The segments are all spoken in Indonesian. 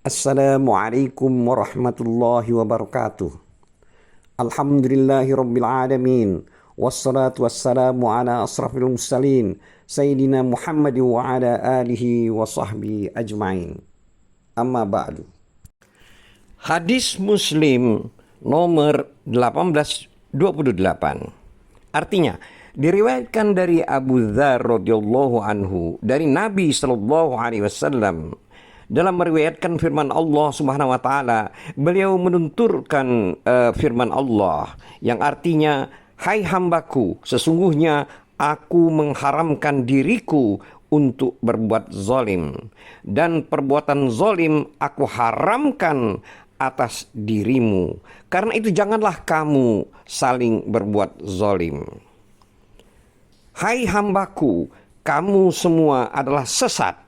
Assalamualaikum warahmatullahi wabarakatuh. Alhamdulillahi rabbil alamin. Wassalatu wassalamu ala asrafil mursalin Sayyidina Muhammad wa ala alihi wa sahbihi ajma'in. Amma ba'du. Hadis Muslim nomor 1828. Artinya, diriwayatkan dari Abu Dzar radhiyallahu anhu dari Nabi sallallahu alaihi wasallam dalam meriwayatkan firman Allah Subhanahu wa taala, beliau menunturkan firman Allah yang artinya, "Hai hambaku, sesungguhnya aku mengharamkan diriku untuk berbuat zalim, dan perbuatan zalim aku haramkan atas dirimu. Karena itu janganlah kamu saling berbuat zalim. Hai hambaku, kamu semua adalah sesat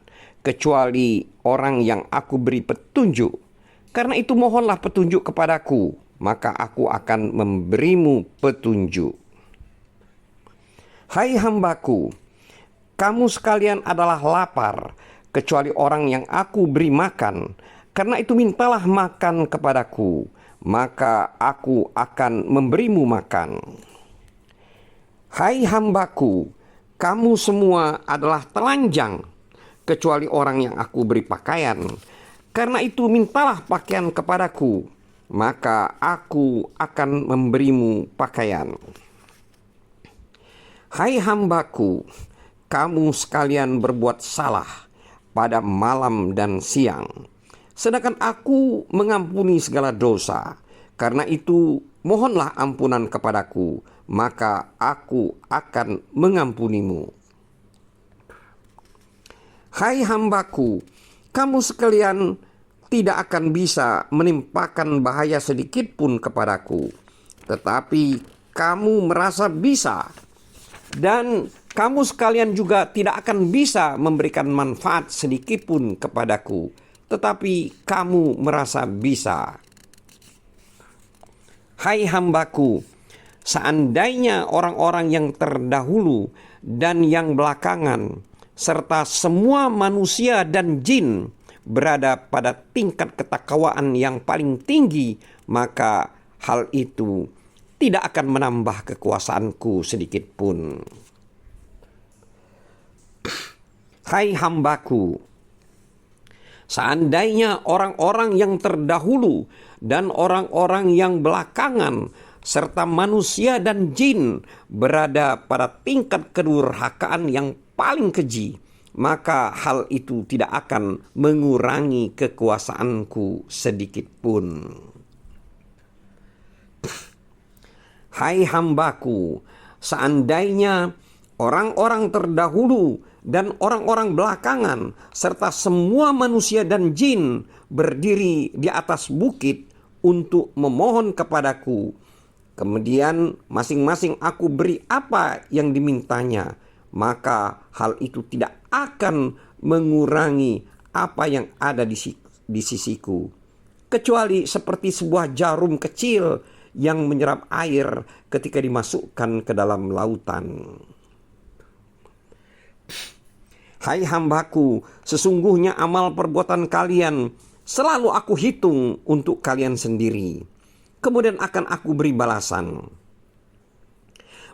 kecuali orang yang aku beri petunjuk. Karena itu mohonlah petunjuk kepadaku, maka aku akan memberimu petunjuk. Hai hambaku, kamu sekalian adalah lapar kecuali orang yang aku beri makan. Karena itu mintalah makan kepadaku, maka aku akan memberimu makan. Hai hambaku, kamu semua adalah telanjang kecuali orang yang aku beri pakaian. Karena itu mintalah pakaian kepadaku, maka aku akan memberimu pakaian. Hai hambaku, kamu sekalian berbuat salah pada malam dan siang, sedangkan aku mengampuni segala dosa. Karena itu mohonlah ampunan kepadaku, maka aku akan mengampunimu. Hai hambaku, kamu sekalian tidak akan bisa menimpakan bahaya sedikit pun kepadaku, tetapi kamu merasa bisa, dan kamu sekalian juga tidak akan bisa memberikan manfaat sedikit pun kepadaku, tetapi kamu merasa bisa. Hai hambaku, seandainya orang-orang yang terdahulu dan yang belakangan, serta semua manusia dan jin berada pada tingkat ketakwaan yang paling tinggi, maka hal itu tidak akan menambah kekuasaanku sedikit pun. Hai hambaku, seandainya orang-orang yang terdahulu dan orang-orang yang belakangan serta manusia dan jin berada pada tingkat kedurhakaan yang paling keji, maka hal itu tidak akan mengurangi kekuasaanku sedikit pun. Hai hambaku, seandainya orang-orang terdahulu dan orang-orang belakangan serta semua manusia dan jin berdiri di atas bukit untuk memohon kepadaku, kemudian masing-masing aku beri apa yang dimintanya, maka hal itu tidak akan mengurangi apa yang ada di sisiku, kecuali seperti sebuah jarum kecil yang menyerap air ketika dimasukkan ke dalam lautan. Hai hambaku, sesungguhnya amal perbuatan kalian selalu aku hitung untuk kalian sendiri, kemudian akan aku beri balasan.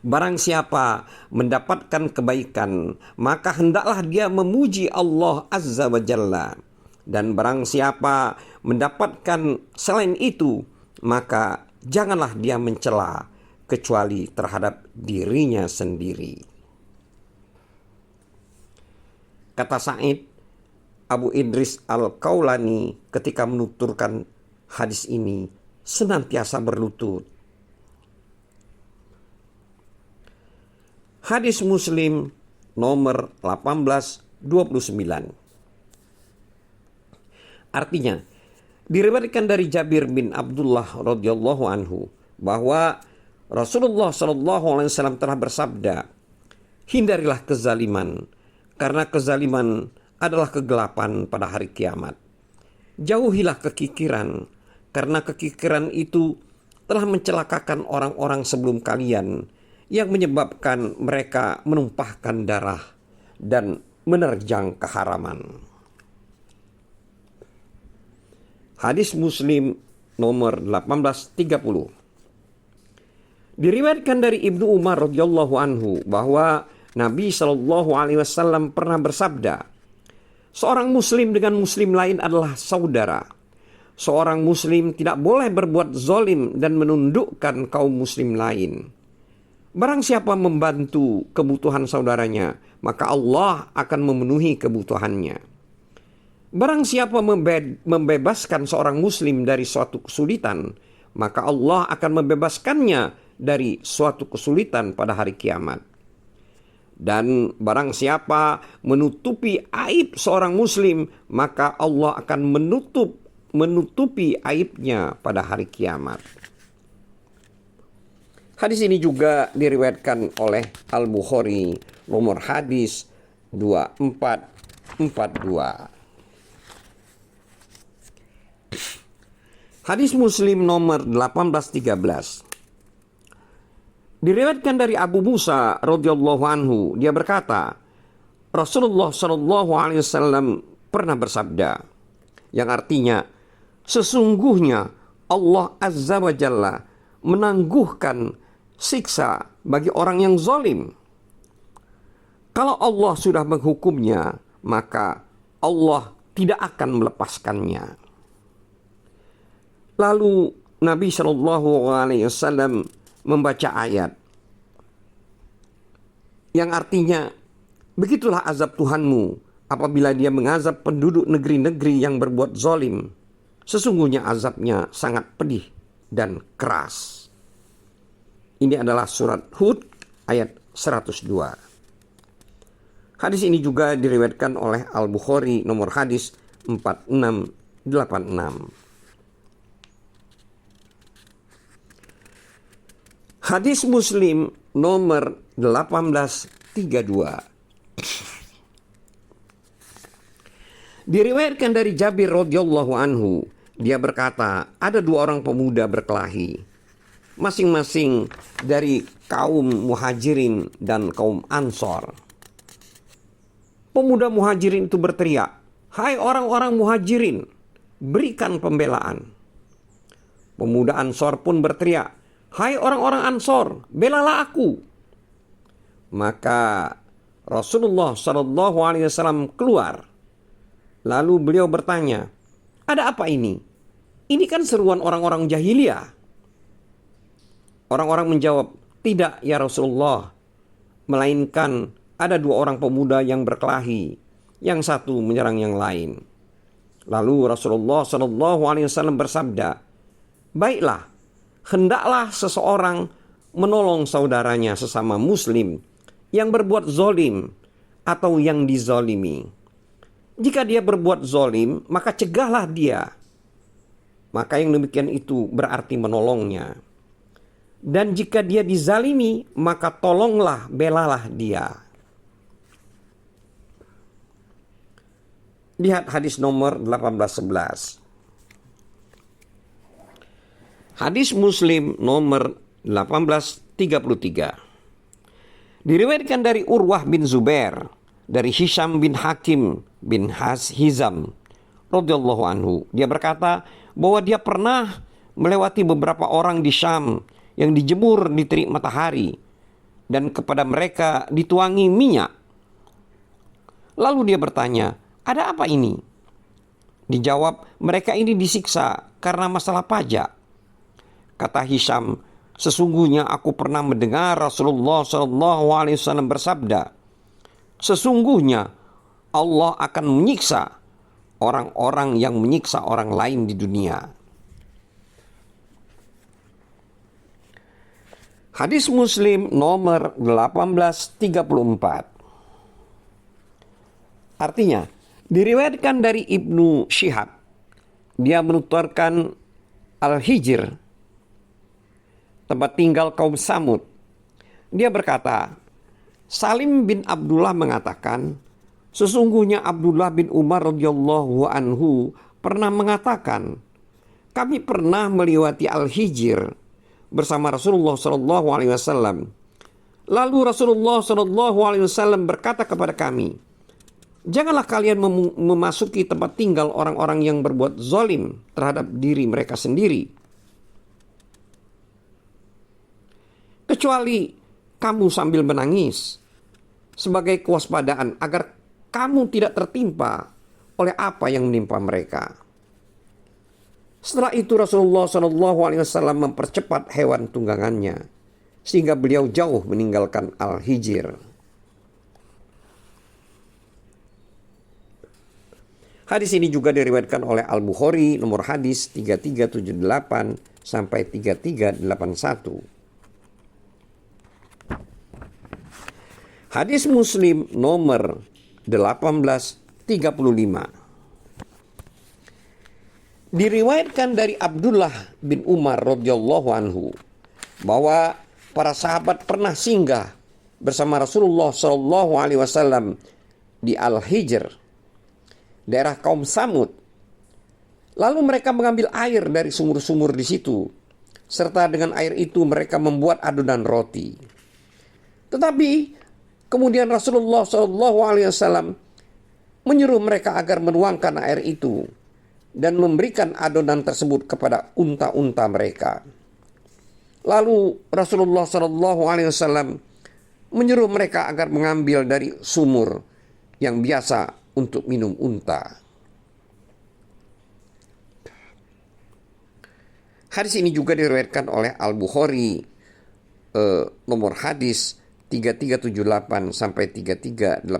Barang siapa mendapatkan kebaikan, maka hendaklah dia memuji Allah Azza wa Jalla. Dan barang siapa mendapatkan selain itu, maka janganlah dia mencela kecuali terhadap dirinya sendiri. Kata Sa'id Abu Idris Al-Kaulani ketika menuturkan hadis ini senantiasa berlutut. Hadis Muslim nomor 1829. Artinya, diriwayatkan dari Jabir bin Abdullah radhiyallahu anhu bahwa Rasulullah sallallahu alaihi wasallam telah bersabda, "Hindarilah kezaliman, karena kezaliman adalah kegelapan pada hari kiamat. Jauhilah kekikiran, karena kekikiran itu telah mencelakakan orang-orang sebelum kalian, yang menyebabkan mereka menumpahkan darah dan menerjang keharaman." Hadis Muslim nomor 1830. Diriwayatkan dari Ibnu Umar radhiyallahu anhu bahwa Nabi Shallallahu alaihi wasallam pernah bersabda, seorang muslim dengan muslim lain adalah saudara. Seorang muslim tidak boleh berbuat zalim dan menundukkan kaum muslim lain. Barang siapa membantu kebutuhan saudaranya, maka Allah akan memenuhi kebutuhannya. Barang siapa membebaskan seorang muslim dari suatu kesulitan, maka Allah akan membebaskannya dari suatu kesulitan pada hari kiamat. Dan barang siapa menutupi aib seorang muslim, maka Allah akan menutupi aibnya pada hari kiamat. Hadis ini juga diriwayatkan oleh Al-Bukhari nomor hadis 2442. Hadis Muslim nomor 1813. Diriwayatkan dari Abu Musa radhiyallahu anhu, dia berkata, Rasulullah shallallahu alaihi wasallam pernah bersabda, yang artinya, sesungguhnya Allah Azza wa Jalla menangguhkan siksa bagi orang yang zalim. Kalau Allah sudah menghukumnya, maka Allah tidak akan melepaskannya. Lalu Nabi Shallallahu alaihi wasallam membaca ayat yang artinya, begitulah azab Tuhanmu apabila dia mengazab penduduk negeri-negeri yang berbuat zalim. Sesungguhnya azabnya sangat pedih dan keras. Ini adalah surat Hud ayat 102. Hadis ini juga diriwayatkan oleh Al-Bukhari nomor hadis 4686. Hadis Muslim nomor 1832. Diriwayatkan dari Jabir radhiyallahu anhu, dia berkata, ada dua orang pemuda berkelahi, masing-masing dari kaum Muhajirin dan kaum Ansor. Pemuda Muhajirin itu berteriak, hai orang-orang Muhajirin, berikan pembelaan. Pemuda Ansor pun berteriak, hai orang-orang Ansor, belalah aku. Maka Rasulullah Shallallahu alaihi wasallam keluar. Lalu beliau bertanya, ada apa ini? Ini kan seruan orang-orang jahiliyah. Orang-orang menjawab, tidak ya Rasulullah, melainkan ada dua orang pemuda yang berkelahi, yang satu menyerang yang lain. Lalu Rasulullah Shallallahu alaihi wasallam bersabda, baiklah, hendaklah seseorang menolong saudaranya sesama muslim yang berbuat zalim atau yang dizalimi. Jika dia berbuat zalim, maka cegahlah dia. Maka yang demikian itu berarti menolongnya. Dan jika dia dizalimi, maka tolonglah, belalah dia. Lihat hadis nomor 1811. Hadis Muslim nomor 1833. Diriwayatkan dari Urwah bin Zubair, dari Hisham bin Hakim bin Hizam radhiyallahu anhu. Dia berkata bahwa dia pernah melewati beberapa orang di Syam yang dijemur di terik matahari dan kepada mereka dituangi minyak. Lalu dia bertanya, ada apa ini? Dijawab, mereka ini disiksa karena masalah pajak. Kata Hisham, sesungguhnya aku pernah mendengar Rasulullah SAW bersabda, sesungguhnya Allah akan menyiksa orang-orang yang menyiksa orang lain di dunia. Hadis Muslim nomor 1834. Artinya, diriwayatkan dari Ibnu Syihab. Dia menuturkan Al-Hijr, tempat tinggal kaum Samud. Dia berkata, Salim bin Abdullah mengatakan, sesungguhnya Abdullah bin Umar radhiyallahu anhu pernah mengatakan, kami pernah melewati Al-Hijr bersama Rasulullah sallallahu alaihi wasallam. Lalu Rasulullah sallallahu alaihi wasallam berkata kepada kami, Janganlah kalian memasuki tempat tinggal orang-orang yang berbuat zalim terhadap diri mereka sendiri, kecuali kamu sambil menangis sebagai kewaspadaan agar kamu tidak tertimpa oleh apa yang menimpa mereka. Setelah itu Rasulullah SAW mempercepat hewan tunggangannya sehingga beliau jauh meninggalkan Al-Hijr. Hadis ini juga diriwayatkan oleh Al-Bukhari nomor hadis 3378 sampai 3381. Hadis Muslim nomor 1835. Diriwayatkan dari Abdullah bin Umar radhiyallahu anhu bahwa para sahabat pernah singgah bersama Rasulullah sallallahu alaihi wasallam di Al-Hijr, daerah kaum Samud. Lalu mereka mengambil air dari sumur-sumur di situ, serta dengan air itu mereka membuat adonan roti. Tetapi kemudian Rasulullah SAW menyuruh mereka agar menuangkan air itu dan memberikan adonan tersebut kepada unta-unta mereka. Lalu Rasulullah SAW menyuruh mereka agar mengambil dari sumur yang biasa untuk minum unta. Hadis ini juga diriwayatkan oleh Al-Bukhari nomor hadis 3378 sampai 3381.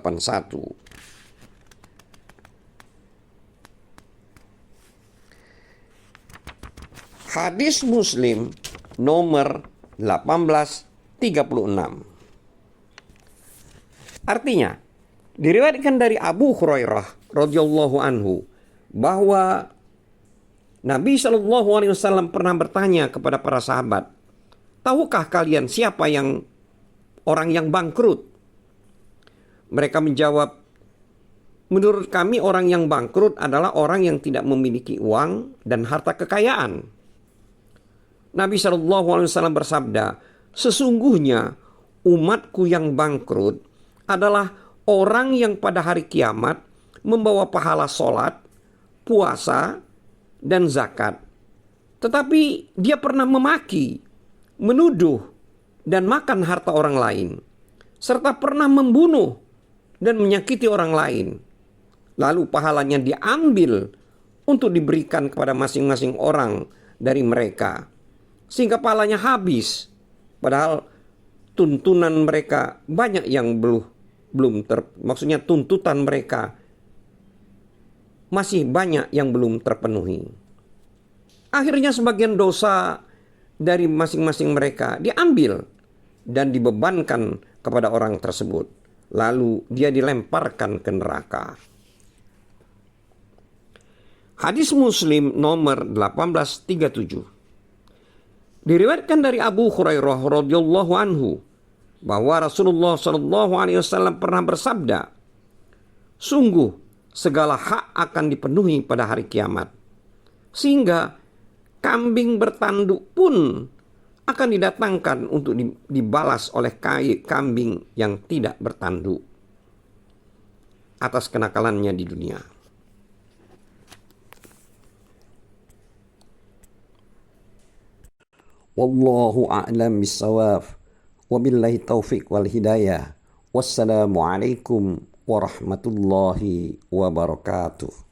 Hadis Muslim nomor 1836. Artinya, diriwayatkan dari Abu Hurairah radhiyallahu anhu bahwa Nabi SAW pernah bertanya kepada para sahabat, "Tahukah kalian siapa yang orang yang bangkrut?" Mereka menjawab, "Menurut kami orang yang bangkrut adalah orang yang tidak memiliki uang dan harta kekayaan." Nabi SAW bersabda, "Sesungguhnya umatku yang bangkrut adalah orang yang pada hari kiamat membawa pahala sholat, puasa, dan zakat. Tetapi dia pernah memaki, menuduh, dan makan harta orang lain, serta pernah membunuh dan menyakiti orang lain. Lalu pahalanya diambil untuk diberikan kepada masing-masing orang dari mereka, sehingga pahalanya habis. Padahal tuntunan mereka banyak yang maksudnya tuntutan mereka masih banyak yang belum terpenuhi. Akhirnya sebagian dosa dari masing-masing mereka diambil dan dibebankan kepada orang tersebut. Lalu dia dilemparkan ke neraka." Hadis Muslim nomor 1837. Diriwayatkan dari Abu Hurairah radhiyallahu anhu bahwa Rasulullah SAW pernah bersabda, "Sungguh segala hak akan dipenuhi pada hari kiamat, sehingga kambing bertanduk pun akan didatangkan untuk dibalas oleh kambing yang tidak bertanduk atas kenakalannya di dunia." Wallahu a'lam bissawab. Wabillahi taufiq wal hidayah. Wassalamualaikum warahmatullahi wabarakatuh.